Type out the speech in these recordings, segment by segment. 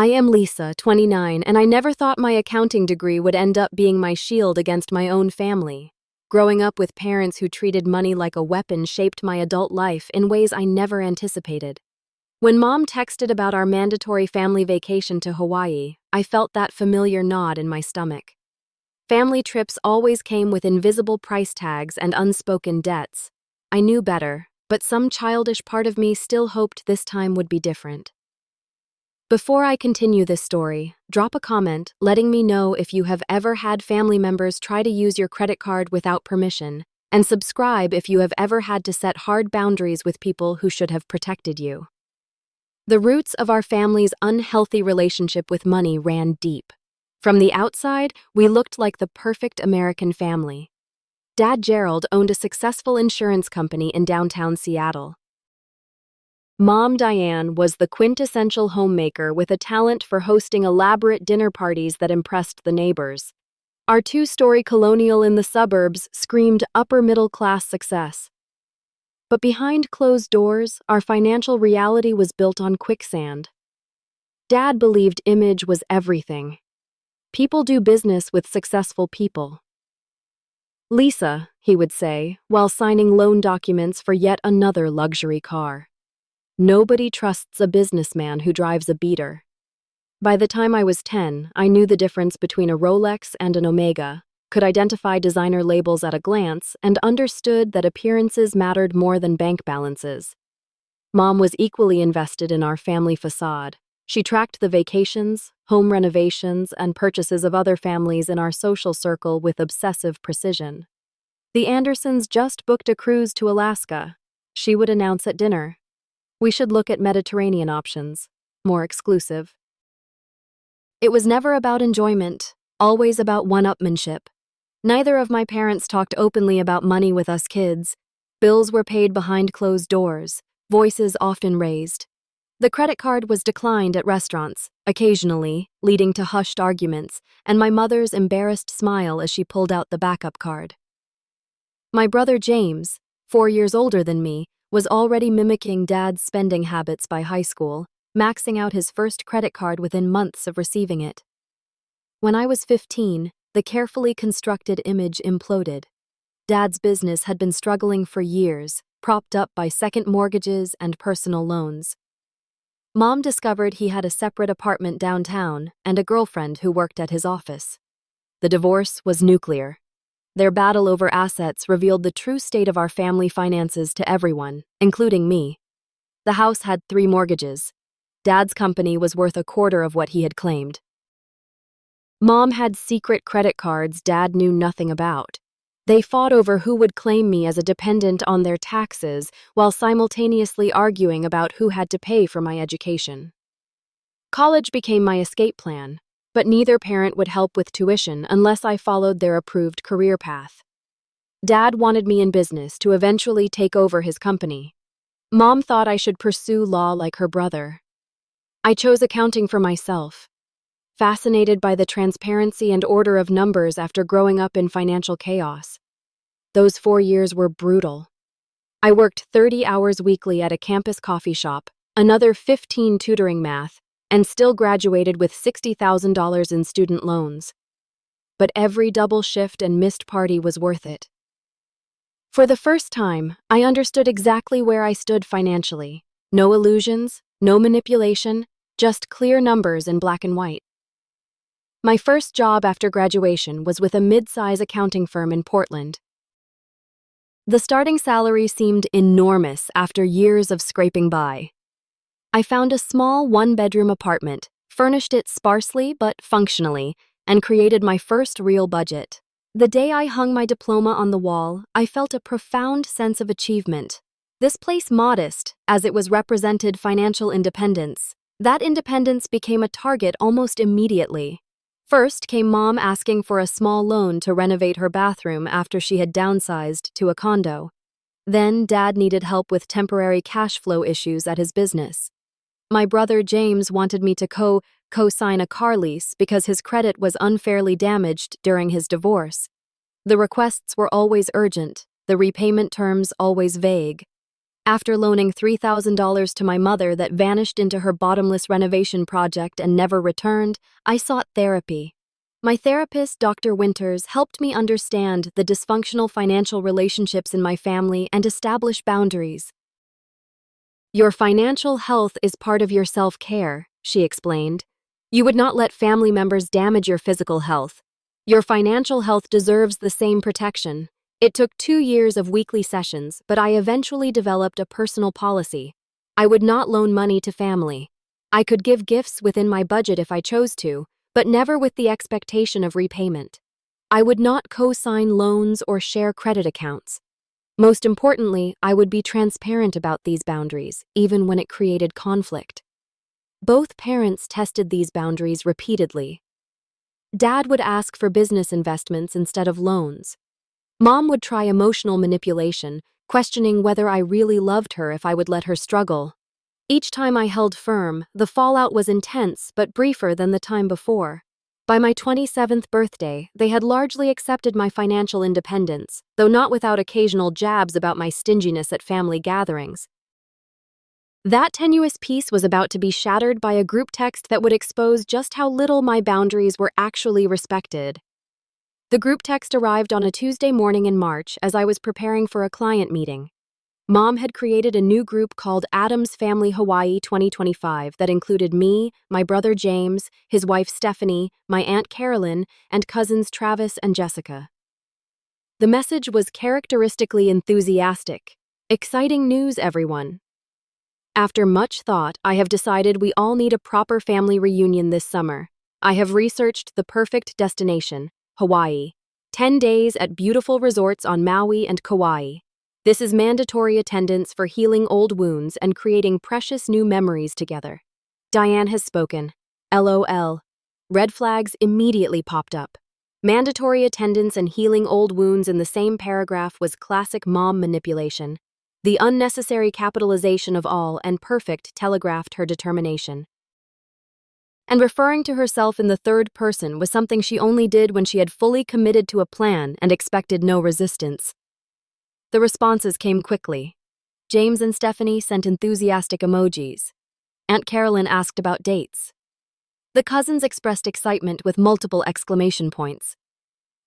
I am Lisa, 29, and I never thought my accounting degree would end up being my shield against my own family. Growing up with parents who treated money like a weapon shaped my adult life in ways I never anticipated. When Mom texted about our mandatory family vacation to Hawaii, I felt that familiar nod in my stomach. Family trips always came with invisible price tags and unspoken debts. I knew better, but some childish part of me still hoped this time would be different. Before I continue this story, drop a comment letting me know if you have ever had family members try to use your credit card without permission, and subscribe if you have ever had to set hard boundaries with people who should have protected you. The roots of our family's unhealthy relationship with money ran deep. From the outside, we looked like the perfect American family. Dad Gerald owned a successful insurance company in downtown Seattle. Mom Diane was the quintessential homemaker with a talent for hosting elaborate dinner parties that impressed the neighbors. Our two-story colonial in the suburbs screamed upper-middle-class success. But behind closed doors, our financial reality was built on quicksand. Dad believed image was everything. People do business with successful people. Lisa, he would say, while signing loan documents for yet another luxury car. Nobody trusts a businessman who drives a beater. By the time I was 10, I knew the difference between a Rolex and an Omega, could identify designer labels at a glance, and understood that appearances mattered more than bank balances. Mom was equally invested in our family facade. She tracked the vacations, home renovations, and purchases of other families in our social circle with obsessive precision. The Andersons just booked a cruise to Alaska, she would announce at dinner. We should look at Mediterranean options, more exclusive. It was never about enjoyment, always about one-upmanship. Neither of my parents talked openly about money with us kids. Bills were paid behind closed doors, voices often raised. The credit card was declined at restaurants, occasionally, leading to hushed arguments, and my mother's embarrassed smile as she pulled out the backup card. My brother James, 4 years older than me, was already mimicking Dad's spending habits by high school, maxing out his first credit card within months of receiving it. When I was 15, the carefully constructed image imploded. Dad's business had been struggling for years, propped up by second mortgages and personal loans. Mom discovered he had a separate apartment downtown and a girlfriend who worked at his office. The divorce was nuclear. Their battle over assets revealed the true state of our family finances to everyone, including me. The house had 3 mortgages. Dad's company was worth a quarter of what he had claimed. Mom had secret credit cards Dad knew nothing about. They fought over who would claim me as a dependent on their taxes while simultaneously arguing about who had to pay for my education. College became my escape plan, but neither parent would help with tuition unless I followed their approved career path. Dad wanted me in business to eventually take over his company. Mom thought I should pursue law like her brother. I chose accounting for myself, fascinated by the transparency and order of numbers after growing up in financial chaos. Those 4 years were brutal. I worked 30 hours weekly at a campus coffee shop, another 15 tutoring math, and still graduated with $60,000 in student loans. But every double shift and missed party was worth it. For the first time, I understood exactly where I stood financially. No illusions, no manipulation, just clear numbers in black and white. My first job after graduation was with a mid-size accounting firm in Portland. The starting salary seemed enormous after years of scraping by. I found a small 1-bedroom apartment, furnished it sparsely but functionally, and created my first real budget. The day I hung my diploma on the wall, I felt a profound sense of achievement. This place modest, as it was represented financial independence. That independence became a target almost immediately. First came Mom asking for a small loan to renovate her bathroom after she had downsized to a condo. Then Dad needed help with temporary cash flow issues at his business. My brother James wanted me to co-sign a car lease because his credit was unfairly damaged during his divorce. The requests were always urgent, the repayment terms always vague. After loaning $3,000 to my mother that vanished into her bottomless renovation project and never returned, I sought therapy. My therapist, Dr. Winters, helped me understand the dysfunctional financial relationships in my family and establish boundaries. Your financial health is part of your self-care, she explained. You would not let family members damage your physical health. Your financial health deserves the same protection. It took 2 years of weekly sessions, but I eventually developed a personal policy. I would not loan money to family. I could give gifts within my budget if I chose to, but never with the expectation of repayment. I would not co-sign loans or share credit accounts. Most importantly, I would be transparent about these boundaries, even when it created conflict. Both parents tested these boundaries repeatedly. Dad would ask for business investments instead of loans. Mom would try emotional manipulation, questioning whether I really loved her if I would let her struggle. Each time I held firm, the fallout was intense but briefer than the time before. By my 27th birthday, they had largely accepted my financial independence, though not without occasional jabs about my stinginess at family gatherings. That tenuous peace was about to be shattered by a group text that would expose just how little my boundaries were actually respected. The group text arrived on a Tuesday morning in March as I was preparing for a client meeting. Mom had created a new group called Adam's Family Hawaii 2025 that included me, my brother James, his wife Stephanie, my Aunt Carolyn, and cousins Travis and Jessica. The message was characteristically enthusiastic. Exciting news, everyone. After much thought, I have decided we all need a proper family reunion this summer. I have researched the perfect destination, Hawaii. 10 days at beautiful resorts on Maui and Kauai. This is mandatory attendance for healing old wounds and creating precious new memories together. Diane has spoken. LOL. Red flags immediately popped up. Mandatory attendance and healing old wounds in the same paragraph was classic mom manipulation. The unnecessary capitalization of all and perfect telegraphed her determination. And referring to herself in the third person was something she only did when she had fully committed to a plan and expected no resistance. The responses came quickly. James and Stephanie sent enthusiastic emojis. Aunt Carolyn asked about dates. The cousins expressed excitement with multiple exclamation points.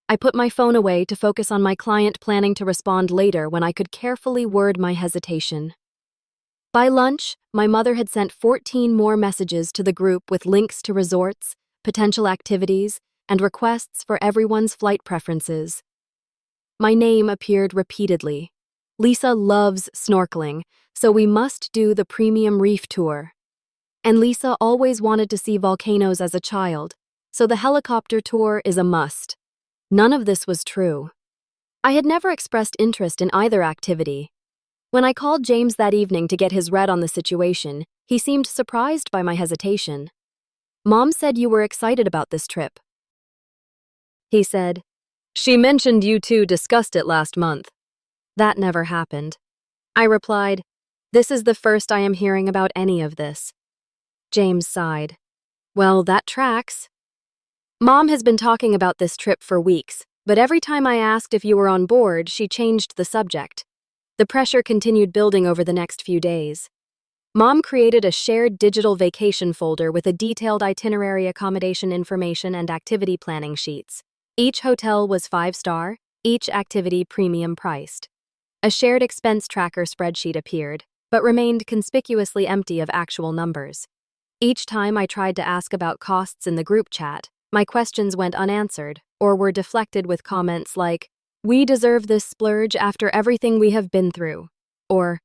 I put my phone away to focus on my client, planning to respond later when I could carefully word my hesitation. By lunch, my mother had sent 14 more messages to the group with links to resorts, potential activities, and requests for everyone's flight preferences. My name appeared repeatedly. Lisa loves snorkeling, so we must do the premium reef tour. And Lisa always wanted to see volcanoes as a child, so the helicopter tour is a must. None of this was true. I had never expressed interest in either activity. When I called James that evening to get his read on the situation, he seemed surprised by my hesitation. Mom said you were excited about this trip. He said, she mentioned you two discussed it last month. That never happened. I replied, this is the first I am hearing about any of this. James sighed. Well, that tracks. Mom has been talking about this trip for weeks, but every time I asked if you were on board, she changed the subject. The pressure continued building over the next few days. Mom created a shared digital vacation folder with a detailed itinerary, accommodation information, and activity planning sheets. Each hotel was 5-star, each activity premium priced. A shared expense tracker spreadsheet appeared, but remained conspicuously empty of actual numbers. Each time I tried to ask about costs in the group chat, my questions went unanswered or were deflected with comments like, we deserve this splurge after everything we have been through, or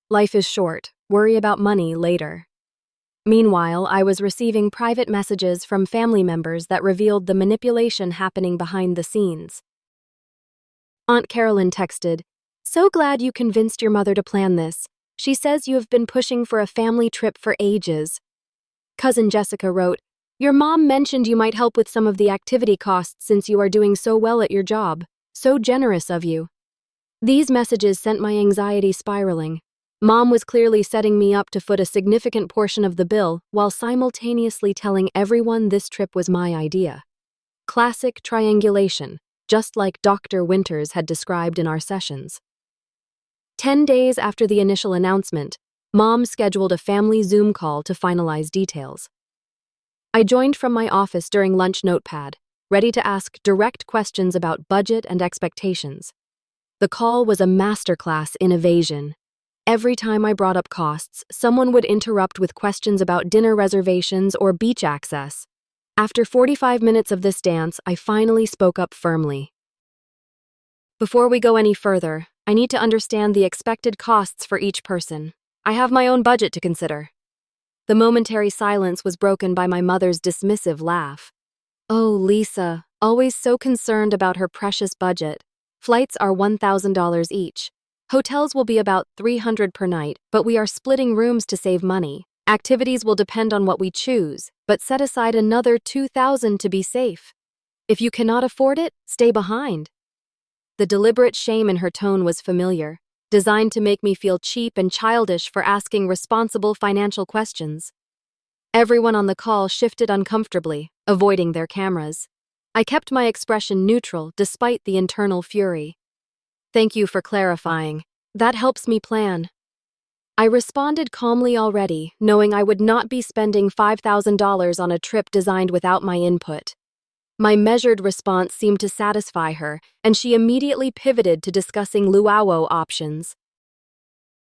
life is short, worry about money later. Meanwhile, I was receiving private messages from family members that revealed the manipulation happening behind the scenes. Aunt Carolyn texted, so glad you convinced your mother to plan this. She says you have been pushing for a family trip for ages. Cousin Jessica wrote, your mom mentioned you might help with some of the activity costs since you are doing so well at your job. So generous of you. These messages sent my anxiety spiraling. Mom was clearly setting me up to foot a significant portion of the bill while simultaneously telling everyone this trip was my idea. Classic triangulation, just like Dr. Winters had described in our sessions. 10 days after the initial announcement, Mom scheduled a family Zoom call to finalize details. I joined from my office during lunch notepad, ready to ask direct questions about budget and expectations. The call was a masterclass in evasion. Every time I brought up costs, someone would interrupt with questions about dinner reservations or beach access. After 45 minutes of this dance, I finally spoke up firmly. Before we go any further, I need to understand the expected costs for each person. I have my own budget to consider. The momentary silence was broken by my mother's dismissive laugh. Oh, Lisa, always so concerned about her precious budget. Flights are $1,000 each. Hotels will be about $300 per night, but we are splitting rooms to save money. Activities will depend on what we choose, but set aside another $2,000 to be safe. If you cannot afford it, stay behind. The deliberate shame in her tone was familiar, designed to make me feel cheap and childish for asking responsible financial questions. Everyone on the call shifted uncomfortably, avoiding their cameras. I kept my expression neutral despite the internal fury. Thank you for clarifying. That helps me plan. I responded calmly already, knowing I would not be spending $5,000 on a trip designed without my input. My measured response seemed to satisfy her, and she immediately pivoted to discussing luau options.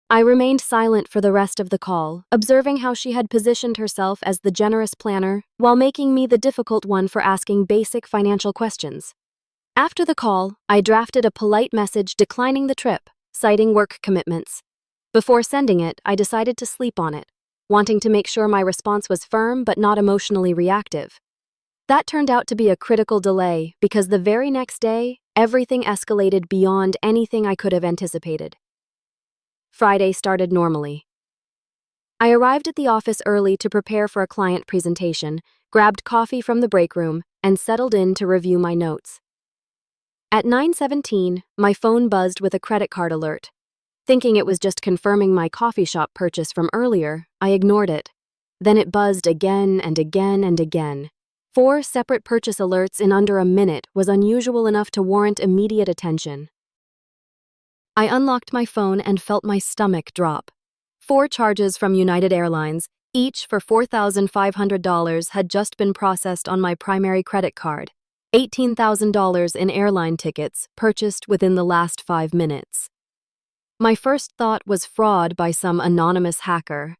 I remained silent for the rest of the call, observing how she had positioned herself as the generous planner while making me the difficult one for asking basic financial questions. After the call, I drafted a polite message declining the trip, citing work commitments. Before sending it, I decided to sleep on it, wanting to make sure my response was firm but not emotionally reactive. That turned out to be a critical delay because the very next day, everything escalated beyond anything I could have anticipated. Friday started normally. I arrived at the office early to prepare for a client presentation, grabbed coffee from the break room, and settled in to review my notes. At 9:17, my phone buzzed with a credit card alert. Thinking it was just confirming my coffee shop purchase from earlier, I ignored it. Then it buzzed again and again and again. 4 separate purchase alerts in under a minute was unusual enough to warrant immediate attention. I unlocked my phone and felt my stomach drop. 4 charges from United Airlines, each for $4,500, had just been processed on my primary credit card. $18,000 in airline tickets purchased within the last 5 minutes. My first thought was fraud by some anonymous hacker.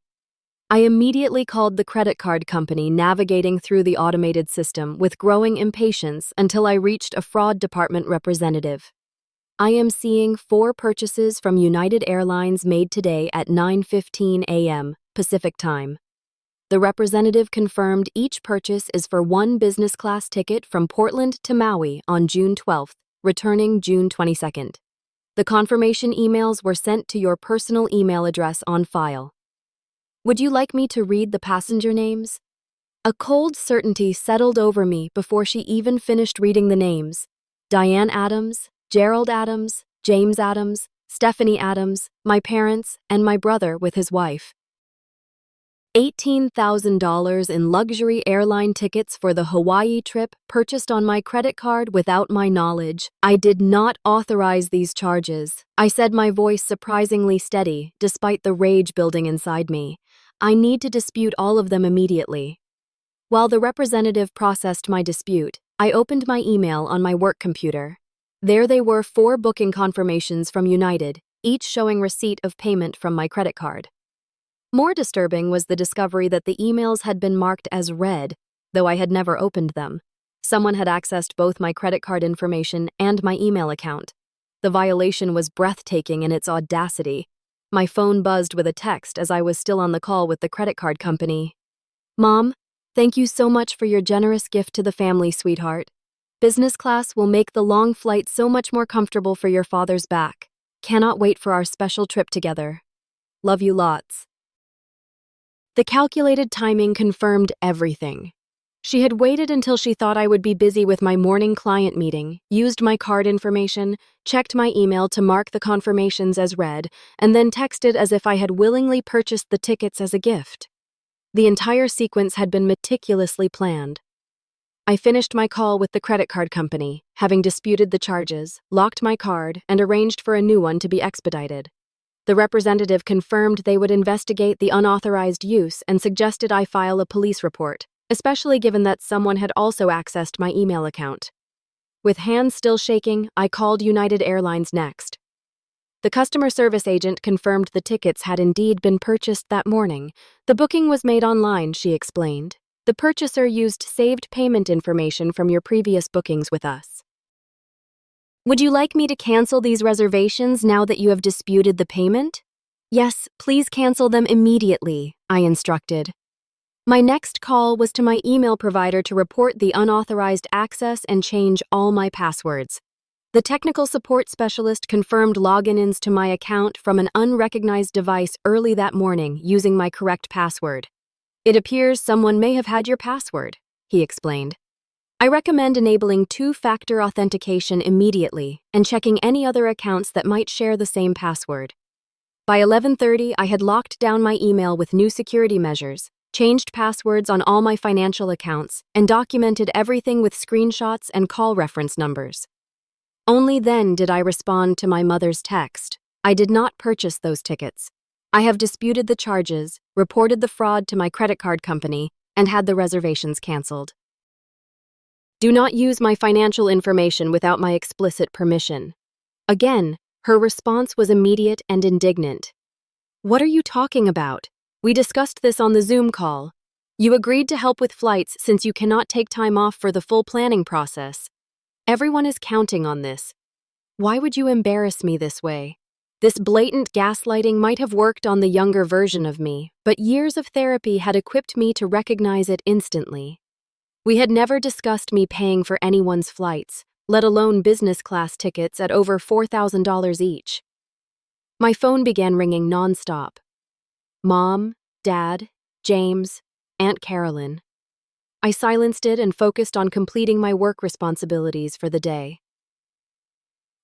I immediately called the credit card company, navigating through the automated system with growing impatience until I reached a fraud department representative. I am seeing 4 purchases from United Airlines made today at 9:15 a.m. Pacific Time. The representative confirmed each purchase is for 1 business class ticket from Portland to Maui on June 12th, returning June 22nd. The confirmation emails were sent to your personal email address on file. Would you like me to read the passenger names? A cold certainty settled over me before she even finished reading the names. Diane Adams, Gerald Adams, James Adams, Stephanie Adams, my parents, and my brother with his wife. $18,000 in luxury airline tickets for the Hawaii trip purchased on my credit card without my knowledge. I did not authorize these charges. I said, my voice surprisingly steady, despite the rage building inside me. I need to dispute all of them immediately. While the representative processed my dispute, I opened my email on my work computer. There they were, 4 booking confirmations from United, each showing receipt of payment from my credit card. More disturbing was the discovery that the emails had been marked as read, though I had never opened them. Someone had accessed both my credit card information and my email account. The violation was breathtaking in its audacity. My phone buzzed with a text as I was still on the call with the credit card company. Mom, thank you so much for your generous gift to the family, sweetheart. Business class will make the long flight so much more comfortable for your father's back. Cannot wait for our special trip together. Love you lots. The calculated timing confirmed everything. She had waited until she thought I would be busy with my morning client meeting, used my card information, checked my email to mark the confirmations as read, and then texted as if I had willingly purchased the tickets as a gift. The entire sequence had been meticulously planned. I finished my call with the credit card company, having disputed the charges, locked my card, and arranged for a new one to be expedited. The representative confirmed they would investigate the unauthorized use and suggested I file a police report, especially given that someone had also accessed my email account. With hands still shaking, I called United Airlines next. The customer service agent confirmed the tickets had indeed been purchased that morning. The booking was made online, she explained. The purchaser used saved payment information from your previous bookings with us. Would you like me to cancel these reservations now that you have disputed the payment? Yes, please cancel them immediately, I instructed. My next call was to my email provider to report the unauthorized access and change all my passwords. The technical support specialist confirmed login-ins to my account from an unrecognized device early that morning using my correct password. It appears someone may have had your password, he explained. I recommend enabling two-factor authentication immediately and checking any other accounts that might share the same password. By 11:30, I had locked down my email with new security measures, changed passwords on all my financial accounts, and documented everything with screenshots and call reference numbers. Only then did I respond to my mother's text. I did not purchase those tickets. I have disputed the charges, reported the fraud to my credit card company, and had the reservations canceled. Do not use my financial information without my explicit permission. Again, her response was immediate and indignant. What are you talking about? We discussed this on the Zoom call. You agreed to help with flights since you cannot take time off for the full planning process. Everyone is counting on this. Why would you embarrass me this way? This blatant gaslighting might have worked on the younger version of me, but years of therapy had equipped me to recognize it instantly. We had never discussed me paying for anyone's flights, let alone business class tickets at over $4,000 each. My phone began ringing nonstop. Mom, Dad, James, Aunt Carolyn. I silenced it and focused on completing my work responsibilities for the day.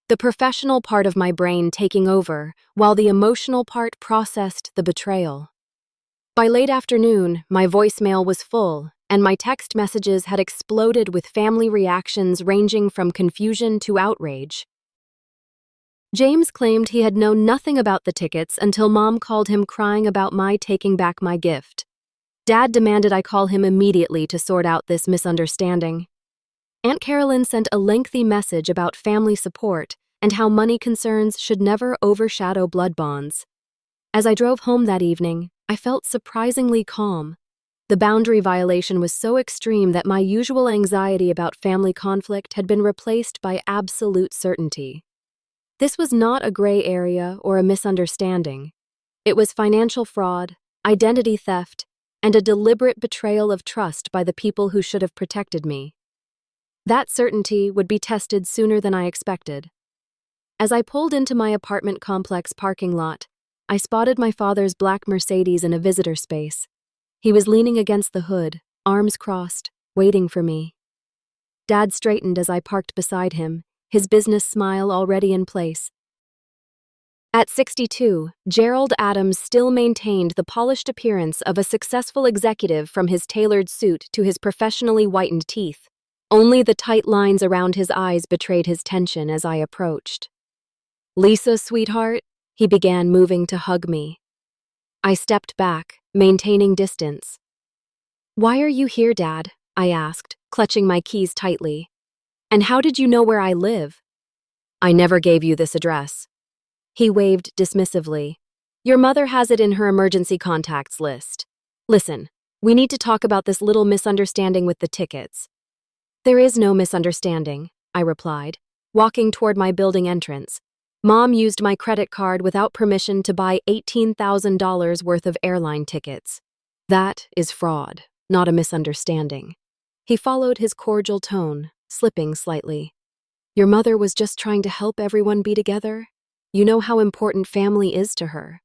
The professional part of my brain taking over, while the emotional part processed the betrayal. By late afternoon, my voicemail was full, and my text messages had exploded with family reactions ranging from confusion to outrage. James claimed he had known nothing about the tickets until Mom called him crying about my taking back my gift. Dad demanded I call him immediately to sort out this misunderstanding. Aunt Carolyn sent a lengthy message about family support and how money concerns should never overshadow blood bonds. As I drove home that evening, I felt surprisingly calm. The boundary violation was so extreme that my usual anxiety about family conflict had been replaced by absolute certainty. This was not a gray area or a misunderstanding. It was financial fraud, identity theft, and a deliberate betrayal of trust by the people who should have protected me. That certainty would be tested sooner than I expected. As I pulled into my apartment complex parking lot, I spotted my father's black Mercedes in a visitor space. He was leaning against the hood, arms crossed, waiting for me. Dad straightened as I parked beside him, his business smile already in place. At 62, Gerald Adams still maintained the polished appearance of a successful executive from his tailored suit to his professionally whitened teeth. Only the tight lines around his eyes betrayed his tension as I approached. "Lisa, sweetheart," he began, moving to hug me. I stepped back, maintaining distance. "Why are you here, Dad?" I asked, clutching my keys tightly. "And how did you know where I live?" "I never gave you this address." He waved dismissively. "Your mother has it in her emergency contacts list. Listen, we need to talk about this little misunderstanding with the tickets." "There is no misunderstanding," I replied, walking toward my building entrance. "Mom used my credit card without permission to buy $18,000 worth of airline tickets. That is fraud, not a misunderstanding." He followed his cordial tone, slipping slightly. "Your mother was just trying to help everyone be together. You know how important family is to her.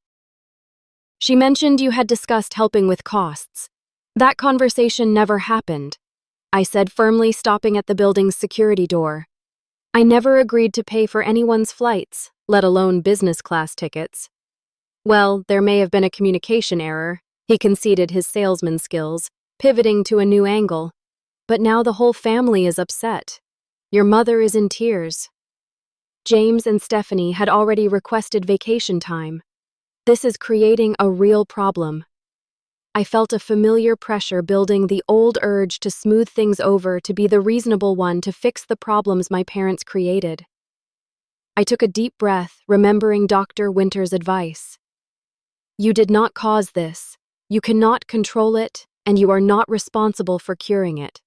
She mentioned you had discussed helping with costs. That conversation never happened," I said firmly, stopping at the building's security door. "I never agreed to pay for anyone's flights, let alone business class tickets." "Well, there may have been a communication error," he conceded his salesman skills, pivoting to a new angle. "But now the whole family is upset. Your mother is in tears." James and Stephanie had already requested vacation time. This is creating a real problem. I felt a familiar pressure building, the old urge to smooth things over, to be the reasonable one, to fix the problems my parents created. I took a deep breath, remembering Dr. Winter's advice. You did not cause this. You cannot control it, and you are not responsible for curing it.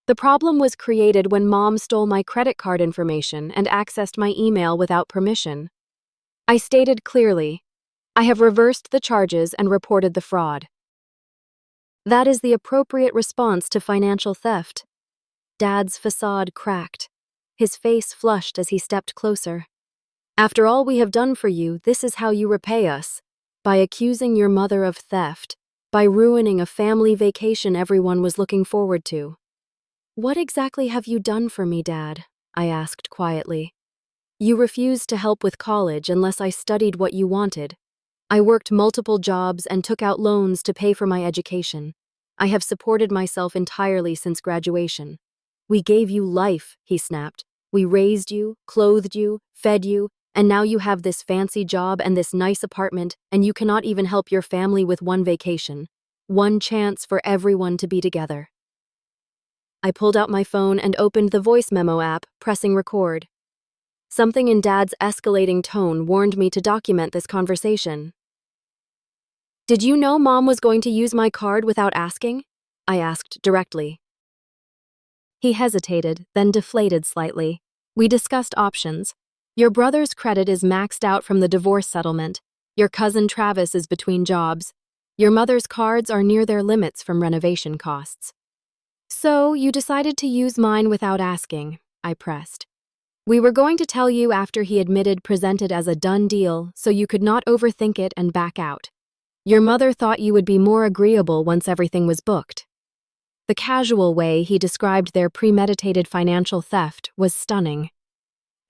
The problem was created when Mom stole my credit card information and accessed my email without permission. I stated clearly, I have reversed the charges and reported the fraud. That is the appropriate response to financial theft. Dad's facade cracked. His face flushed as he stepped closer. After all we have done for you, this is how you repay us. By accusing your mother of theft. By ruining a family vacation everyone was looking forward to. What exactly have you done for me, Dad? I asked quietly. You refused to help with college unless I studied what you wanted. I worked multiple jobs and took out loans to pay for my education. I have supported myself entirely since graduation. We gave you life, he snapped. We raised you, clothed you, fed you, and now you have this fancy job and this nice apartment, and you cannot even help your family with one vacation. One chance for everyone to be together. I pulled out my phone and opened the voice memo app, pressing record. Something in Dad's escalating tone warned me to document this conversation. Did you know Mom was going to use my card without asking? I asked directly. He hesitated, then deflated slightly. We discussed options. Your brother's credit is maxed out from the divorce settlement. Your cousin Travis is between jobs. Your mother's cards are near their limits from renovation costs. So you decided to use mine without asking, I pressed. We were going to tell you after, he admitted, presented as a done deal, so you could not overthink it and back out. Your mother thought you would be more agreeable once everything was booked. The casual way he described their premeditated financial theft was stunning.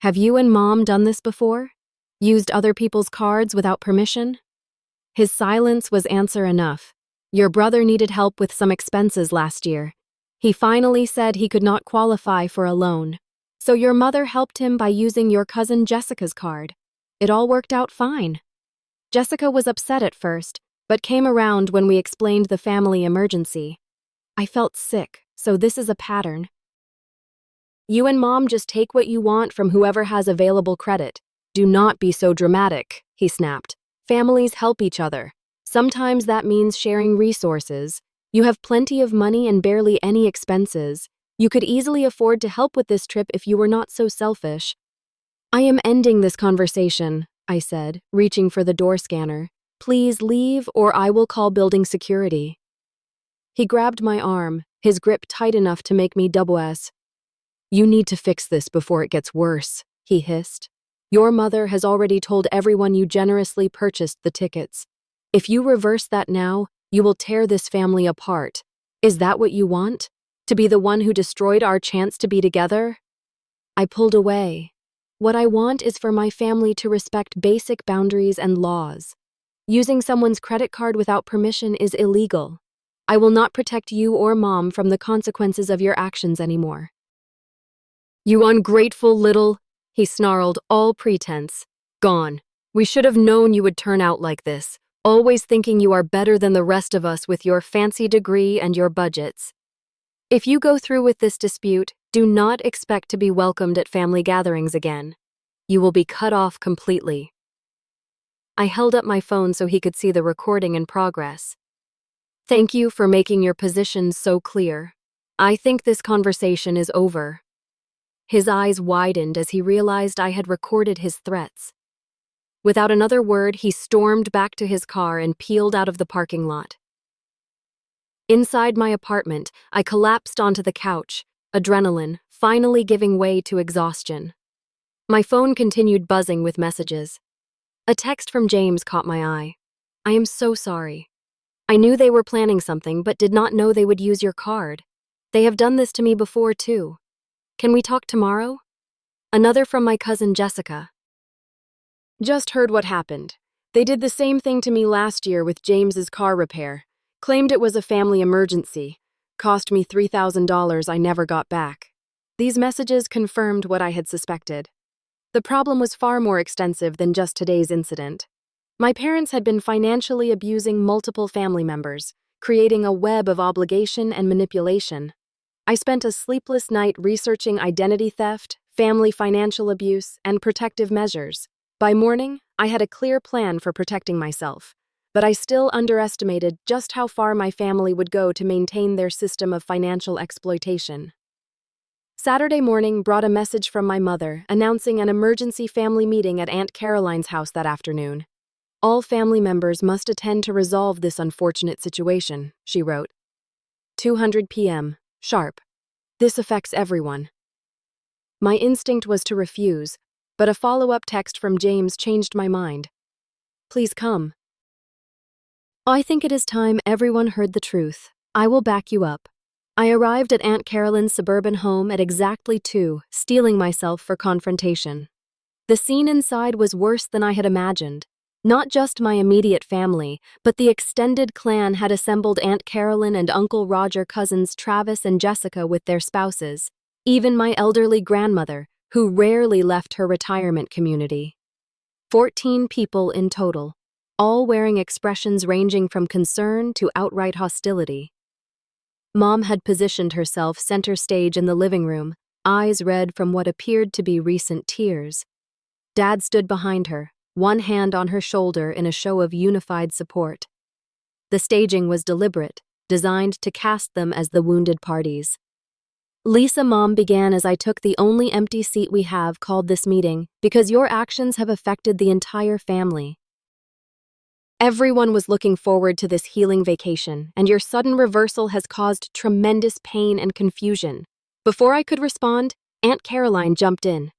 Have you and Mom done this before? Used other people's cards without permission? His silence was answer enough. Your brother needed help with some expenses last year. He finally said he could not qualify for a loan. So your mother helped him by using your cousin Jessica's card. It all worked out fine. Jessica was upset at first, but came around when we explained the family emergency. I felt sick, so this is a pattern. You and Mom just take what you want from whoever has available credit. Do not be so dramatic, he snapped. Families help each other. Sometimes that means sharing resources. You have plenty of money and barely any expenses. You could easily afford to help with this trip if you were not so selfish. I am ending this conversation, I said, reaching for the door scanner. Please leave or I will call building security. He grabbed my arm, his grip tight enough to make me double S. You need to fix this before it gets worse, he hissed. Your mother has already told everyone you generously purchased the tickets. If you reverse that now, you will tear this family apart. Is that what you want? To be the one who destroyed our chance to be together? I pulled away. What I want is for my family to respect basic boundaries and laws. Using someone's credit card without permission is illegal. I will not protect you or Mom from the consequences of your actions anymore. You ungrateful little, he snarled, all pretense. Gone. We should have known you would turn out like this, always thinking you are better than the rest of us with your fancy degree and your budgets. If you go through with this dispute, do not expect to be welcomed at family gatherings again. You will be cut off completely. I held up my phone so he could see the recording in progress. Thank you for making your position so clear. I think this conversation is over. His eyes widened as he realized I had recorded his threats. Without another word, he stormed back to his car and peeled out of the parking lot. Inside my apartment, I collapsed onto the couch, adrenaline finally giving way to exhaustion. My phone continued buzzing with messages. A text from James caught my eye. I am so sorry. I knew they were planning something, but did not know they would use your card. They have done this to me before, too. Can we talk tomorrow? Another from my cousin Jessica. Just heard what happened. They did the same thing to me last year with James's car repair. Claimed it was a family emergency. Cost me $3,000 I never got back. These messages confirmed what I had suspected. The problem was far more extensive than just today's incident. My parents had been financially abusing multiple family members, creating a web of obligation and manipulation. I spent a sleepless night researching identity theft, family financial abuse, and protective measures. By morning, I had a clear plan for protecting myself, but I still underestimated just how far my family would go to maintain their system of financial exploitation. Saturday morning brought a message from my mother announcing an emergency family meeting at Aunt Caroline's house that afternoon. All family members must attend to resolve this unfortunate situation, she wrote. 2:00 p.m. Sharp. This affects everyone. My instinct was to refuse, but a follow-up text from James changed my mind. Please come. I think it is time everyone heard the truth. I will back you up. I arrived at Aunt Caroline's suburban home at exactly 2, steeling myself for confrontation. The scene inside was worse than I had imagined. Not just my immediate family, but the extended clan had assembled Aunt Caroline and Uncle Roger cousins Travis and Jessica with their spouses, even my elderly grandmother, who rarely left her retirement community. 14 people in total, all wearing expressions ranging from concern to outright hostility. Mom had positioned herself center stage in the living room, eyes red from what appeared to be recent tears. Dad stood behind her, one hand on her shoulder in a show of unified support. The staging was deliberate, designed to cast them as the wounded parties. Lisa, Mom began as I took the only empty seat we have called this meeting because your actions have affected the entire family. Everyone was looking forward to this healing vacation, and your sudden reversal has caused tremendous pain and confusion. Before I could respond, Aunt Caroline jumped in.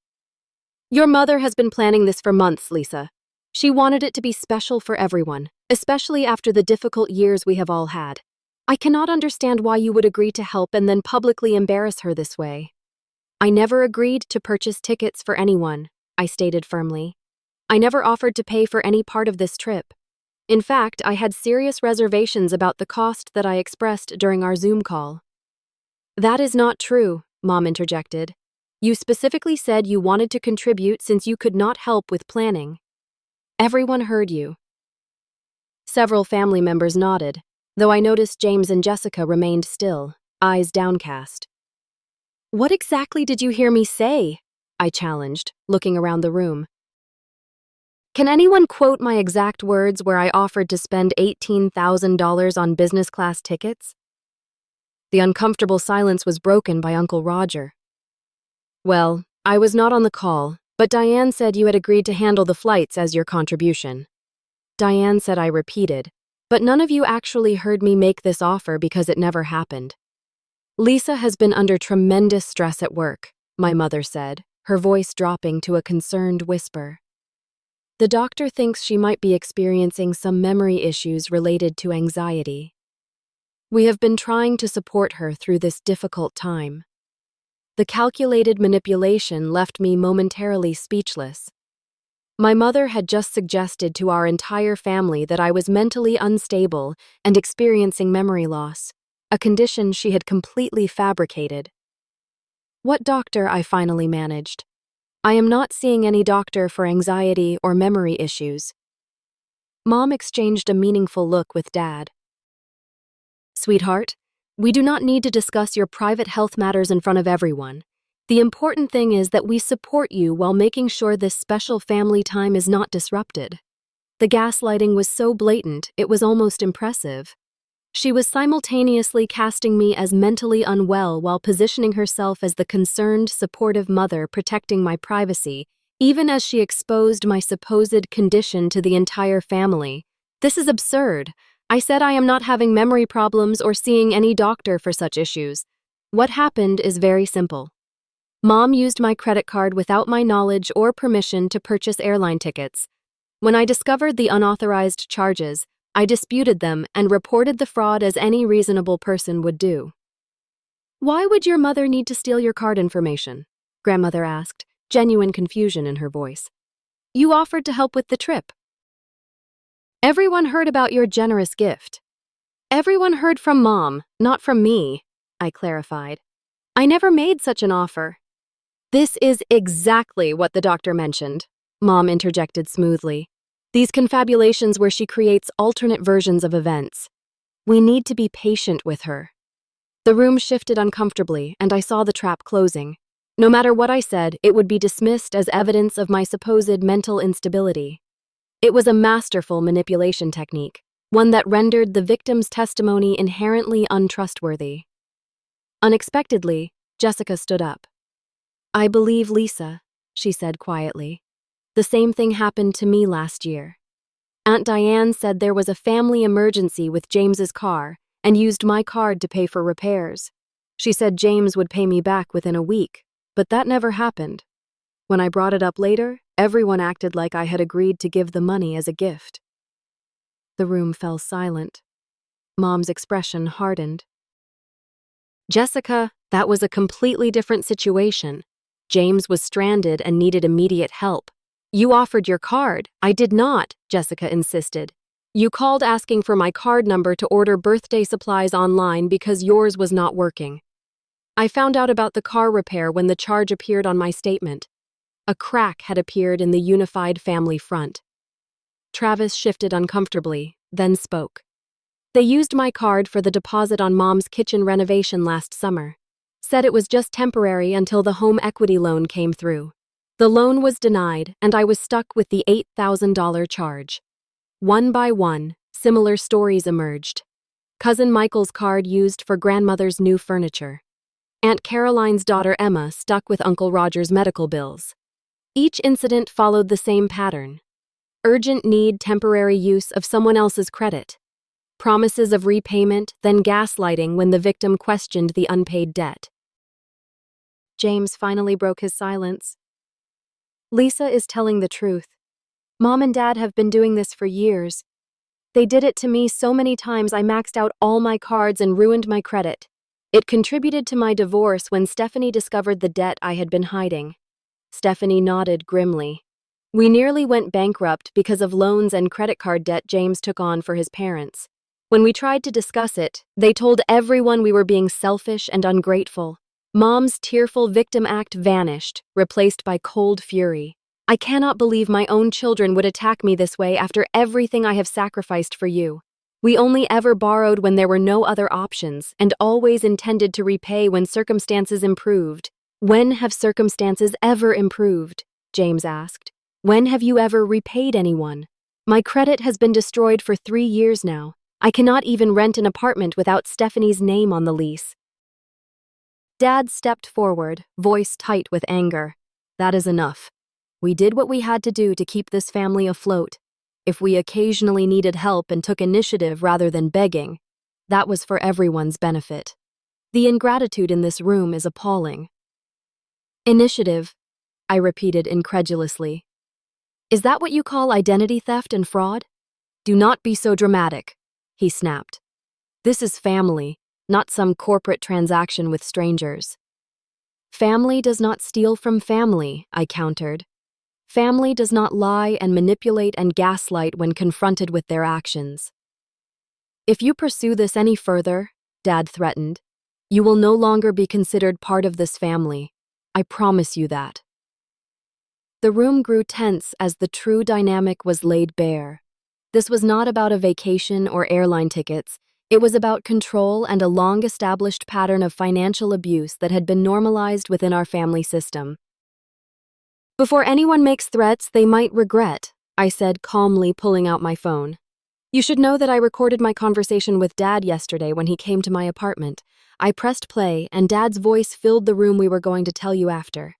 Your mother has been planning this for months, Lisa. She wanted it to be special for everyone, especially after the difficult years we have all had. I cannot understand why you would agree to help and then publicly embarrass her this way. I never agreed to purchase tickets for anyone, I stated firmly. I never offered to pay for any part of this trip. In fact, I had serious reservations about the cost that I expressed during our Zoom call. That is not true, Mom interjected. You specifically said you wanted to contribute since you could not help with planning. Everyone heard you. Several family members nodded, though I noticed James and Jessica remained still, eyes downcast. What exactly did you hear me say? I challenged, looking around the room. Can anyone quote my exact words where I offered to spend $18,000 on business class tickets? The uncomfortable silence was broken by Uncle Roger. Well, I was not on the call, but Diane said you had agreed to handle the flights as your contribution. Diane said I repeated, but none of you actually heard me make this offer because it never happened. Lisa has been under tremendous stress at work, my mother said, her voice dropping to a concerned whisper. The doctor thinks she might be experiencing some memory issues related to anxiety. We have been trying to support her through this difficult time. The calculated manipulation left me momentarily speechless. My mother had just suggested to our entire family that I was mentally unstable and experiencing memory loss, a condition she had completely fabricated. What doctor? I finally managed. I am not seeing any doctor for anxiety or memory issues. Mom exchanged a meaningful look with Dad. Sweetheart, we do not need to discuss your private health matters in front of everyone. The important thing is that we support you while making sure this special family time is not disrupted. The gaslighting was so blatant, it was almost impressive. She was simultaneously casting me as mentally unwell while positioning herself as the concerned, supportive mother protecting my privacy, even as she exposed my supposed condition to the entire family. This is absurd. I said I am not having memory problems or seeing any doctor for such issues. What happened is very simple. Mom used my credit card without my knowledge or permission to purchase airline tickets. When I discovered the unauthorized charges, I disputed them and reported the fraud as any reasonable person would do. Why would your mother need to steal your card information? Grandmother asked, genuine confusion in her voice. You offered to help with the trip. Everyone heard about your generous gift. Everyone heard from Mom, not from me, I clarified. I never made such an offer. This is exactly what the doctor mentioned, Mom interjected smoothly. These confabulations where she creates alternate versions of events. We need to be patient with her. The room shifted uncomfortably, and I saw the trap closing. No matter what I said, it would be dismissed as evidence of my supposed mental instability. It was a masterful manipulation technique, one that rendered the victim's testimony inherently untrustworthy. Unexpectedly, Jessica stood up. "I believe Lisa," she said quietly. "The same thing happened to me last year. Aunt Diane said there was a family emergency with James's car and used my card to pay for repairs. She said James would pay me back within a week, but that never happened. When I brought it up later, everyone acted like I had agreed to give the money as a gift." The room fell silent. Mom's expression hardened. "Jessica, that was a completely different situation. James was stranded and needed immediate help. You offered your card." "I did not," Jessica insisted. "You called asking for my card number to order birthday supplies online because yours was not working. I found out about the car repair when the charge appeared on my statement. A crack had appeared in the unified family front." Travis shifted uncomfortably, then spoke. "They used my card for the deposit on Mom's kitchen renovation last summer. Said it was just temporary until the home equity loan came through. The loan was denied, and I was stuck with the $8,000 charge." One by one, similar stories emerged. Cousin Michael's card used for grandmother's new furniture. Aunt Caroline's daughter Emma stuck with Uncle Roger's medical bills. Each incident followed the same pattern. Urgent need, temporary use of someone else's credit. Promises of repayment, then gaslighting when the victim questioned the unpaid debt. James finally broke his silence. "Lisa is telling the truth. Mom and Dad have been doing this for years. They did it to me so many times I maxed out all my cards and ruined my credit. It contributed to my divorce when Stephanie discovered the debt I had been hiding." Stephanie nodded grimly. "We nearly went bankrupt because of loans and credit card debt James took on for his parents. When we tried to discuss it, they told everyone we were being selfish and ungrateful. Mom's tearful victim act vanished, replaced by cold fury. I cannot believe my own children would attack me this way after everything I have sacrificed for you. We only ever borrowed when there were no other options and always intended to repay when circumstances improved." "When have circumstances ever improved?" James asked. "When have you ever repaid anyone? My credit has been destroyed for 3 years now. I cannot even rent an apartment without Stephanie's name on the lease." Dad stepped forward, voice tight with anger. "That is enough. We did what we had to do to keep this family afloat. If we occasionally needed help and took initiative rather than begging, that was for everyone's benefit. The ingratitude in this room is appalling." "Initiative," I repeated incredulously. "Is that what you call identity theft and fraud?" "Do not be so dramatic," he snapped. "This is family, not some corporate transaction with strangers." "Family does not steal from family," I countered. "Family does not lie and manipulate and gaslight when confronted with their actions." "If you pursue this any further," Dad threatened, "you will no longer be considered part of this family. I promise you that." The room grew tense as the true dynamic was laid bare. This was not about a vacation or airline tickets. It was about control and a long-established pattern of financial abuse that had been normalized within our family system. "Before anyone makes threats they might regret," I said, calmly pulling out my phone. "You should know that I recorded my conversation with Dad yesterday when he came to my apartment. I pressed play, and Dad's voice filled the room. We were going to tell you after.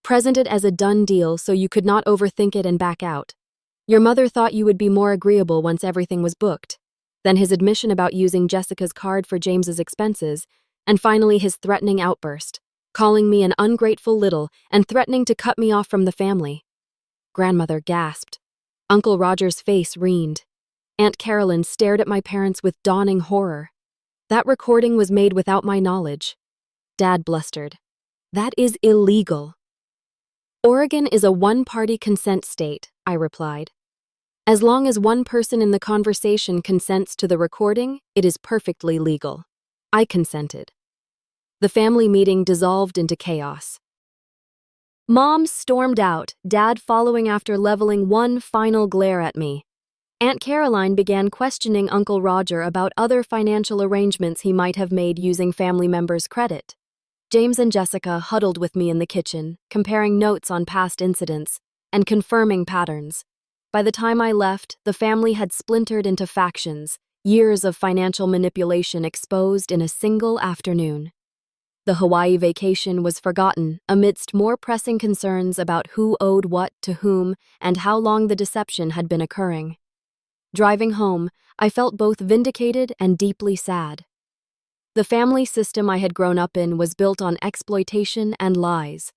Present it as a done deal so you could not overthink it and back out. Your mother thought you would be more agreeable once everything was booked." Then his admission about using Jessica's card for James's expenses, and finally his threatening outburst, calling me an ungrateful little and threatening to cut me off from the family. Grandmother gasped. Uncle Roger's face reened. Aunt Caroline stared at my parents with dawning horror. That recording was made without my knowledge. Dad blustered. "That is illegal." "Oregon is a one-party consent state," I replied. "As long as one person in the conversation consents to the recording, it is perfectly legal." I consented. The family meeting dissolved into chaos. Mom stormed out, Dad following after leveling one final glare at me. Aunt Caroline began questioning Uncle Roger about other financial arrangements he might have made using family members' credit. James and Jessica huddled with me in the kitchen, comparing notes on past incidents and confirming patterns. By the time I left, the family had splintered into factions, years of financial manipulation exposed in a single afternoon. The Hawaii vacation was forgotten amidst more pressing concerns about who owed what to whom and how long the deception had been occurring. Driving home, I felt both vindicated and deeply sad. The family system I had grown up in was built on exploitation and lies.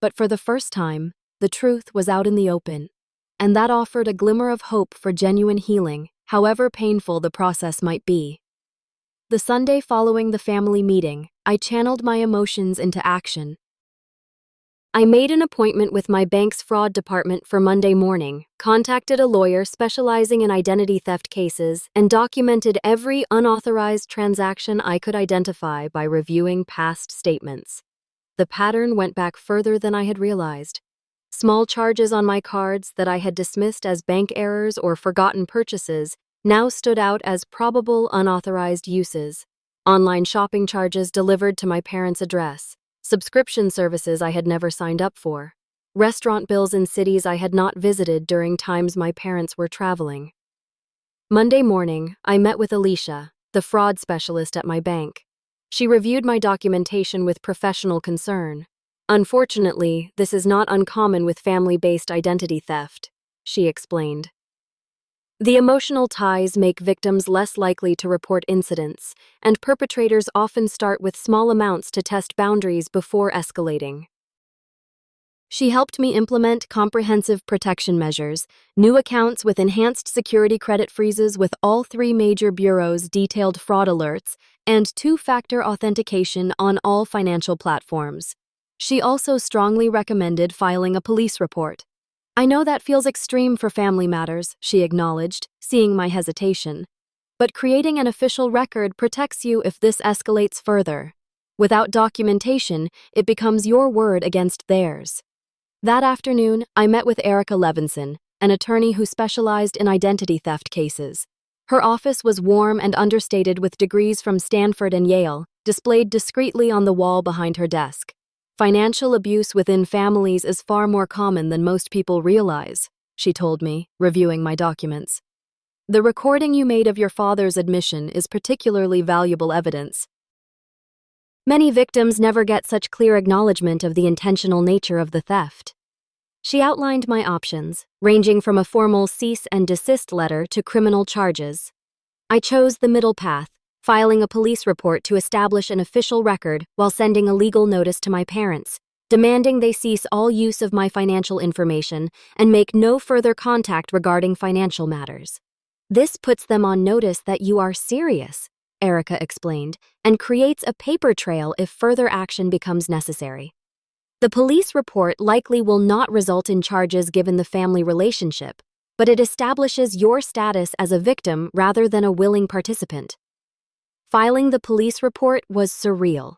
But for the first time, the truth was out in the open, and that offered a glimmer of hope for genuine healing, however painful the process might be. The Sunday following the family meeting, I channeled my emotions into action. I made an appointment with my bank's fraud department for Monday morning, contacted a lawyer specializing in identity theft cases, and documented every unauthorized transaction I could identify by reviewing past statements. The pattern went back further than I had realized. Small charges on my cards that I had dismissed as bank errors or forgotten purchases now stood out as probable unauthorized uses. Online shopping charges delivered to my parents' address. Subscription services I had never signed up for. Restaurant bills in cities I had not visited during times my parents were traveling. Monday morning, I met with Alicia, the fraud specialist at my bank. She reviewed my documentation with professional concern. Unfortunately, this is not uncommon with family-based identity theft, she explained. The emotional ties make victims less likely to report incidents, and perpetrators often start with small amounts to test boundaries before escalating. She helped me implement comprehensive protection measures, new accounts with enhanced security credit freezes with all 3 major bureaus, detailed fraud alerts, and 2-factor authentication on all financial platforms. She also strongly recommended filing a police report. I know that feels extreme for family matters, she acknowledged, seeing my hesitation. But creating an official record protects you if this escalates further. Without documentation, it becomes your word against theirs. That afternoon, I met with Erica Levinson, an attorney who specialized in identity theft cases. Her office was warm and understated with degrees from Stanford and Yale, displayed discreetly on the wall behind her desk. Financial abuse within families is far more common than most people realize, she told me, reviewing my documents. The recording you made of your father's admission is particularly valuable evidence. Many victims never get such clear acknowledgement of the intentional nature of the theft. She outlined my options, ranging from a formal cease and desist letter to criminal charges. I chose the middle path, filing a police report to establish an official record while sending a legal notice to my parents, demanding they cease all use of my financial information and make no further contact regarding financial matters. This puts them on notice that you are serious, Erica explained, and creates a paper trail if further action becomes necessary. The police report likely will not result in charges given the family relationship, but it establishes your status as a victim rather than a willing participant. Filing the police report was surreal.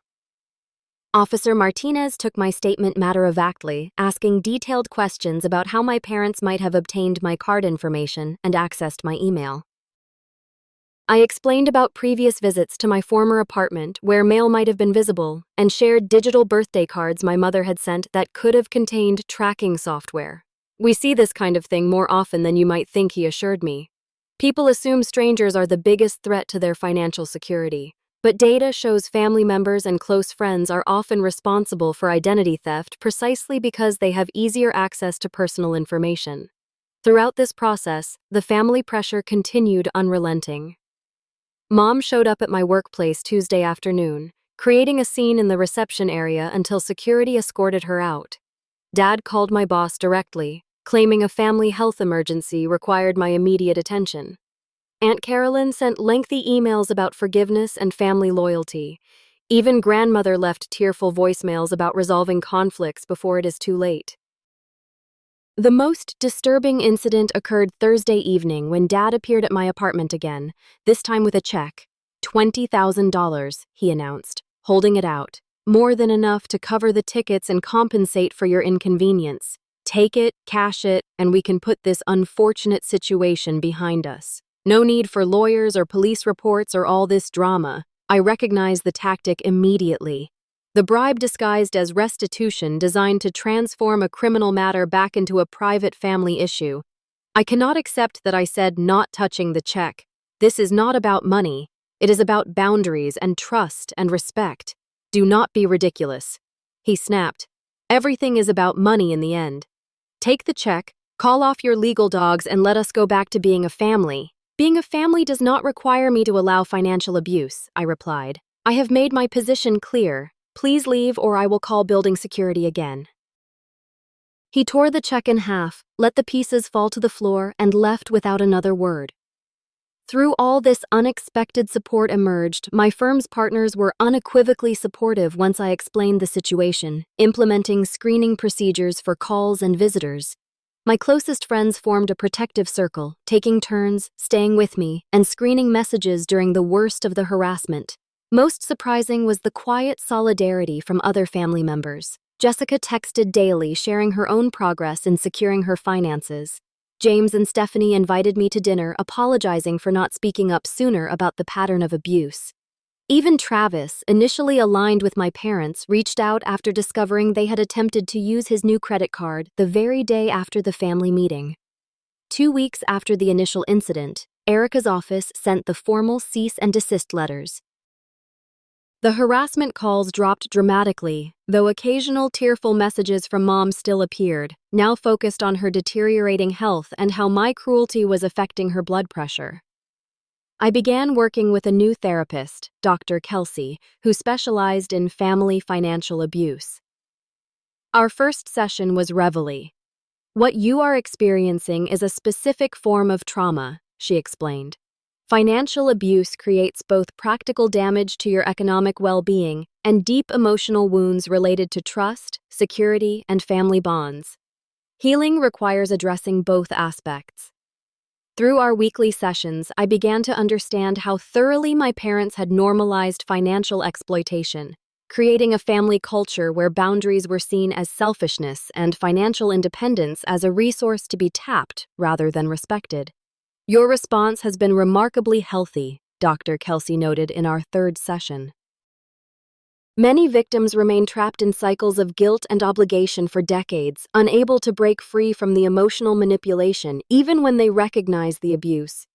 Officer Martinez took my statement matter-of-factly, asking detailed questions about how my parents might have obtained my card information and accessed my email. I explained about previous visits to my former apartment where mail might have been visible and shared digital birthday cards my mother had sent that could have contained tracking software. We see this kind of thing more often than you might think, he assured me. People assume strangers are the biggest threat to their financial security, but data shows family members and close friends are often responsible for identity theft precisely because they have easier access to personal information. Throughout this process, the family pressure continued unrelenting. Mom showed up at my workplace Tuesday afternoon, creating a scene in the reception area until security escorted her out. Dad called my boss directly, claiming a family health emergency required my immediate attention. Aunt Carolyn sent lengthy emails about forgiveness and family loyalty. Even grandmother left tearful voicemails about resolving conflicts before it is too late. The most disturbing incident occurred Thursday evening when Dad appeared at my apartment again, this time with a check. $20,000, he announced, holding it out. more than enough to cover the tickets and compensate for your inconvenience. Take it, cash it, and we can put this unfortunate situation behind us. No need for lawyers or police reports or all this drama. I recognized the tactic immediately. The bribe disguised as restitution designed to transform a criminal matter back into a private family issue. I cannot accept that I said not touching the check. This is not about money. It is about boundaries and trust and respect. Do not be ridiculous. He snapped. Everything is about money in the end. Take the check, call off your legal dogs, and let us go back to being a family. Being a family does not require me to allow financial abuse, I replied. I have made my position clear. Please leave or I will call building security again. He tore the check in half, let the pieces fall to the floor, and left without another word. Through all this unexpected support emerged, my firm's partners were unequivocally supportive once I explained the situation, implementing screening procedures for calls and visitors. My closest friends formed a protective circle, taking turns, staying with me, and screening messages during the worst of the harassment. Most surprising was the quiet solidarity from other family members. Jessica texted daily, sharing her own progress in securing her finances. James and Stephanie invited me to dinner, apologizing for not speaking up sooner about the pattern of abuse. Even Travis, initially aligned with my parents, reached out after discovering they had attempted to use his new credit card the very day after the family meeting. 2 weeks after the initial incident, Erica's office sent the formal cease and desist letters. The harassment calls dropped dramatically, though occasional tearful messages from Mom still appeared, now focused on her deteriorating health and how my cruelty was affecting her blood pressure. I began working with a new therapist, Dr. Kelsey, who specialized in family financial abuse. Our first session was reveille. What you are experiencing is a specific form of trauma, she explained. Financial abuse creates both practical damage to your economic well-being and deep emotional wounds related to trust, security, and family bonds. Healing requires addressing both aspects. Through our weekly sessions, I began to understand how thoroughly my parents had normalized financial exploitation, creating a family culture where boundaries were seen as selfishness and financial independence as a resource to be tapped rather than respected. Your response has been remarkably healthy, Dr. Kelsey noted in our third session. Many victims remain trapped in cycles of guilt and obligation for decades, unable to break free from the emotional manipulation even when they recognize the abuse.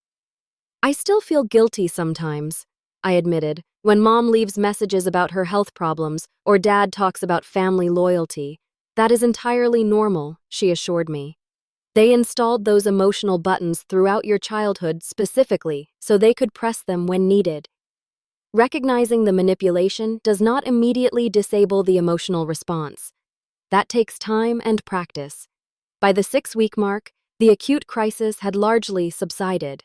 I still feel guilty sometimes, I admitted, when Mom leaves messages about her health problems or Dad talks about family loyalty. That is entirely normal, she assured me. They installed those emotional buttons throughout your childhood specifically so they could press them when needed. Recognizing the manipulation does not immediately disable the emotional response. That takes time and practice. By the 6-week mark, the acute crisis had largely subsided.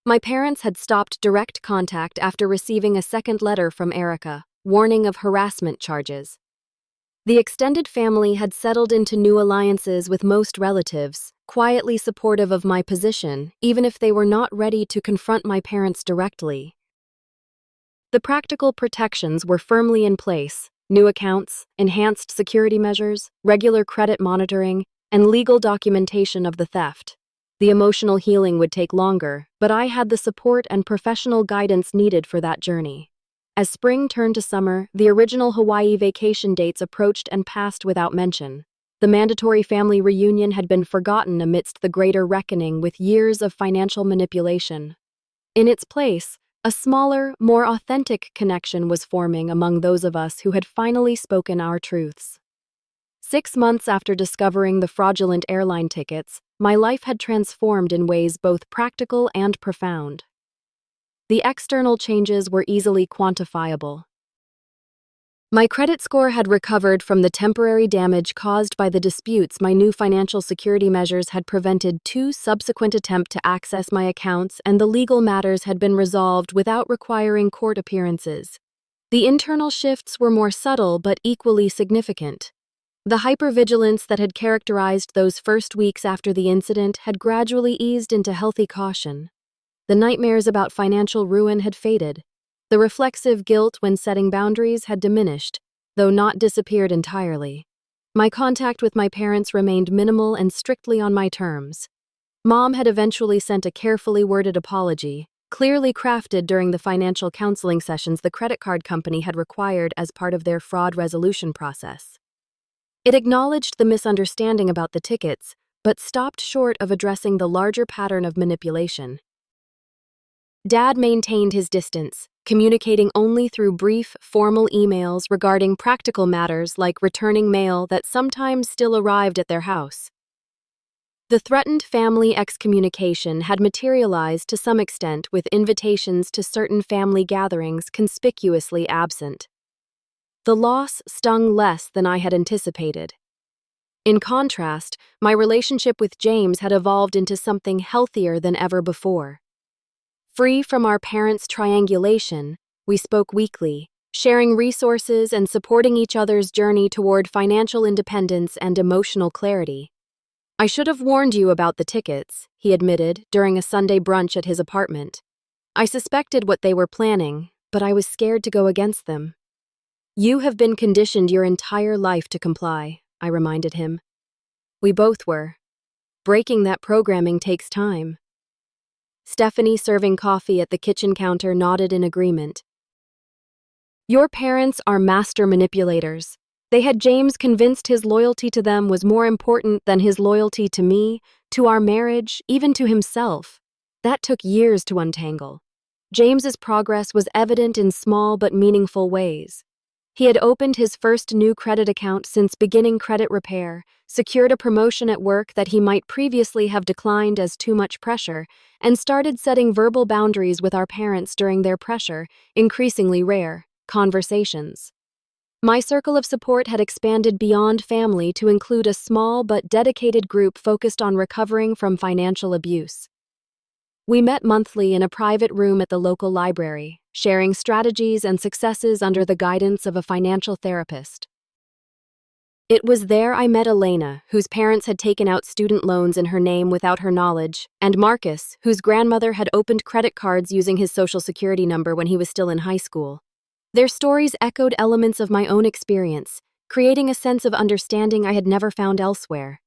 My parents had stopped direct contact after receiving a second letter from Erica, warning of harassment charges. The extended family had settled into new alliances with most relatives, quietly supportive of my position, even if they were not ready to confront my parents directly. The practical protections were firmly in place: new accounts, enhanced security measures, regular credit monitoring, and legal documentation of the theft. The emotional healing would take longer, but I had the support and professional guidance needed for that journey. As spring turned to summer, the original Hawaii vacation dates approached and passed without mention. The mandatory family reunion had been forgotten amidst the greater reckoning with years of financial manipulation. In its place, a smaller, more authentic connection was forming among those of us who had finally spoken our truths. 6 months after discovering the fraudulent airline tickets, my life had transformed in ways both practical and profound. The external changes were easily quantifiable. My credit score had recovered from the temporary damage caused by the disputes my new financial security measures had prevented 2 subsequent attempts to access my accounts, and the legal matters had been resolved without requiring court appearances. The internal shifts were more subtle but equally significant. The hypervigilance that had characterized those first weeks after the incident had gradually eased into healthy caution. The nightmares about financial ruin had faded. The reflexive guilt when setting boundaries had diminished, though not disappeared entirely. My contact with my parents remained minimal and strictly on my terms. Mom had eventually sent a carefully worded apology, clearly crafted during the financial counseling sessions the credit card company had required as part of their fraud resolution process. It acknowledged the misunderstanding about the tickets, but stopped short of addressing the larger pattern of manipulation. Dad maintained his distance, communicating only through brief, formal emails regarding practical matters like returning mail that sometimes still arrived at their house. The threatened family excommunication had materialized to some extent, with invitations to certain family gatherings conspicuously absent. The loss stung less than I had anticipated. In contrast, my relationship with James had evolved into something healthier than ever before. Free from our parents' triangulation, we spoke weekly, sharing resources and supporting each other's journey toward financial independence and emotional clarity. "I should have warned you about the tickets," he admitted during a Sunday brunch at his apartment. "I suspected what they were planning, but I was scared to go against them." "You have been conditioned your entire life to comply," I reminded him. We both were. Breaking that programming takes time. Stephanie, serving coffee at the kitchen counter, nodded in agreement. "Your parents are master manipulators. They had James convinced his loyalty to them was more important than his loyalty to me, to our marriage, even to himself. That took years to untangle. James's progress was evident in small but meaningful ways. He had opened his first new credit account since beginning credit repair, secured a promotion at work that he might previously have declined as too much pressure, and started setting verbal boundaries with our parents during their pressure, increasingly rare, conversations. My circle of support had expanded beyond family to include a small but dedicated group focused on recovering from financial abuse. We met monthly in a private room at the local library, sharing strategies and successes under the guidance of a financial therapist. It was there I met Elena, whose parents had taken out student loans in her name without her knowledge, and Marcus, whose grandmother had opened credit cards using his social security number when he was still in high school. Their stories echoed elements of my own experience, creating a sense of understanding I had never found elsewhere.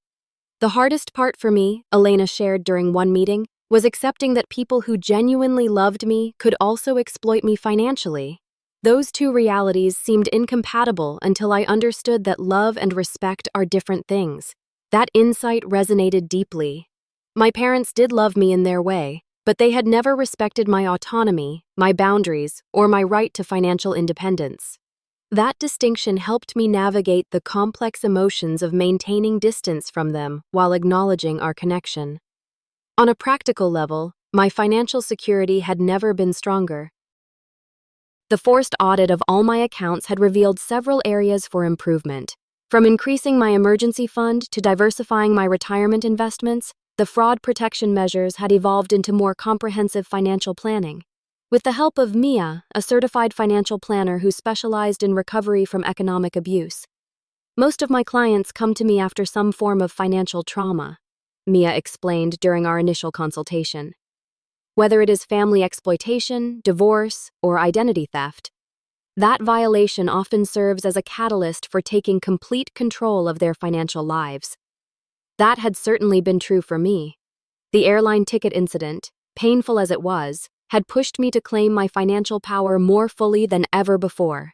The hardest part for me, Elena shared during one meeting, was accepting that people who genuinely loved me could also exploit me financially. Those two realities seemed incompatible until I understood that love and respect are different things. That insight resonated deeply. My parents did love me in their way, but they had never respected my autonomy, my boundaries, or my right to financial independence. That distinction helped me navigate the complex emotions of maintaining distance from them while acknowledging our connection. On a practical level, my financial security had never been stronger. The forced audit of all my accounts had revealed several areas for improvement. From increasing my emergency fund to diversifying my retirement investments, the fraud protection measures had evolved into more comprehensive financial planning. With the help of Mia, a certified financial planner who specialized in recovery from economic abuse. "Most of my clients come to me after some form of financial trauma," Mia explained during our initial consultation. "Whether it is family exploitation, divorce, or identity theft, that violation often serves as a catalyst for taking complete control of their financial lives." That had certainly been true for me. The airline ticket incident, painful as it was, had pushed me to claim my financial power more fully than ever before.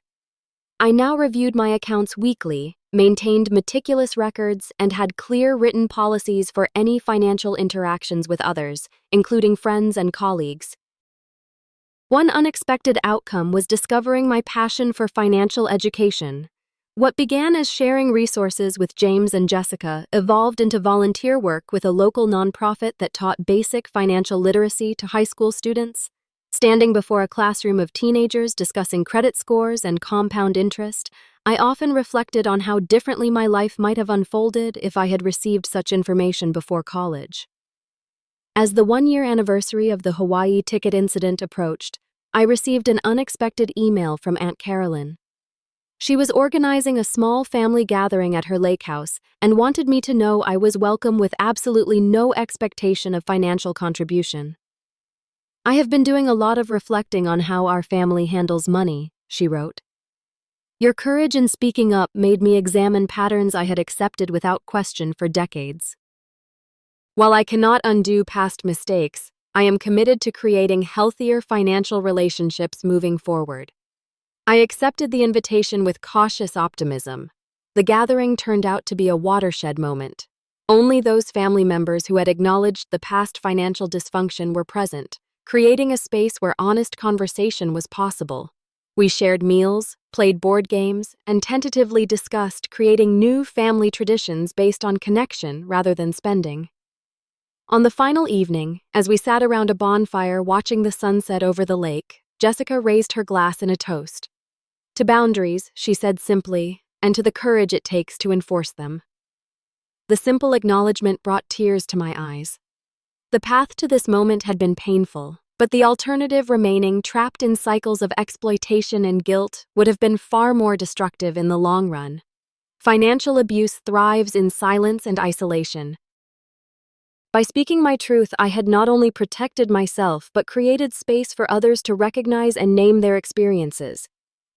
I now reviewed my accounts weekly, maintained meticulous records, and had clear written policies for any financial interactions with others, including friends and colleagues. One unexpected outcome was discovering my passion for financial education. What began as sharing resources with James and Jessica evolved into volunteer work with a local nonprofit that taught basic financial literacy to high school students. Standing before a classroom of teenagers discussing credit scores and compound interest, I often reflected on how differently my life might have unfolded if I had received such information before college. As the one-year anniversary of the Hawaii ticket incident approached, I received an unexpected email from Aunt Carolyn. She was organizing a small family gathering at her lake house and wanted me to know I was welcome with absolutely no expectation of financial contribution. "I have been doing a lot of reflecting on how our family handles money," she wrote. Your courage in speaking up made me examine patterns I had accepted without question for decades. While I cannot undo past mistakes, I am committed to creating healthier financial relationships moving forward. I accepted the invitation with cautious optimism. The gathering turned out to be a watershed moment. Only those family members who had acknowledged the past financial dysfunction were present, creating a space where honest conversation was possible. We shared meals, played board games, and tentatively discussed creating new family traditions based on connection rather than spending. On the final evening, as we sat around a bonfire watching the sunset over the lake, Jessica raised her glass in a toast. To boundaries, she said simply, and to the courage it takes to enforce them. The simple acknowledgement brought tears to my eyes. The path to this moment had been painful, but the alternative, remaining trapped in cycles of exploitation and guilt, would have been far more destructive in the long run. Financial abuse thrives in silence and isolation. By speaking my truth, I had not only protected myself but created space for others to recognize and name their experiences.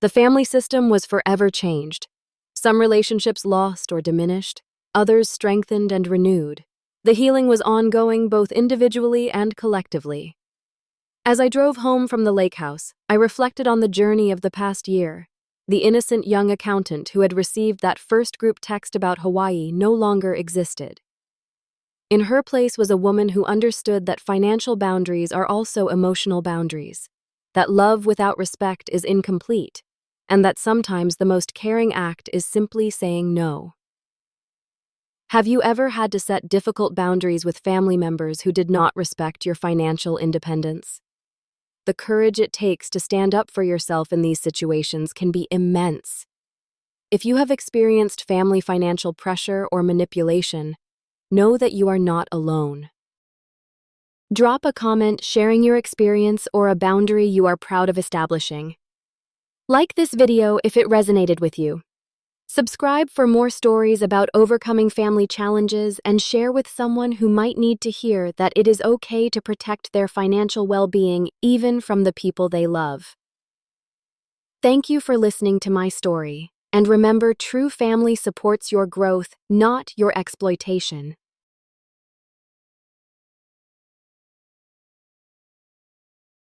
The family system was forever changed. Some relationships lost or diminished, others strengthened and renewed. The healing was ongoing both individually and collectively. As I drove home from the lake house, I reflected on the journey of the past year. The innocent young accountant who had received that first group text about Hawaii no longer existed. In her place was a woman who understood that financial boundaries are also emotional boundaries, that love without respect is incomplete, and that sometimes the most caring act is simply saying no. Have you ever had to set difficult boundaries with family members who did not respect your financial independence? The courage it takes to stand up for yourself in these situations can be immense. If you have experienced family financial pressure or manipulation, know that you are not alone. Drop a comment sharing your experience or a boundary you are proud of establishing. Like this video if it resonated with you. Subscribe for more stories about overcoming family challenges and share with someone who might need to hear that it is okay to protect their financial well-being even from the people they love. Thank you for listening to my story, and remember, true family supports your growth, not your exploitation.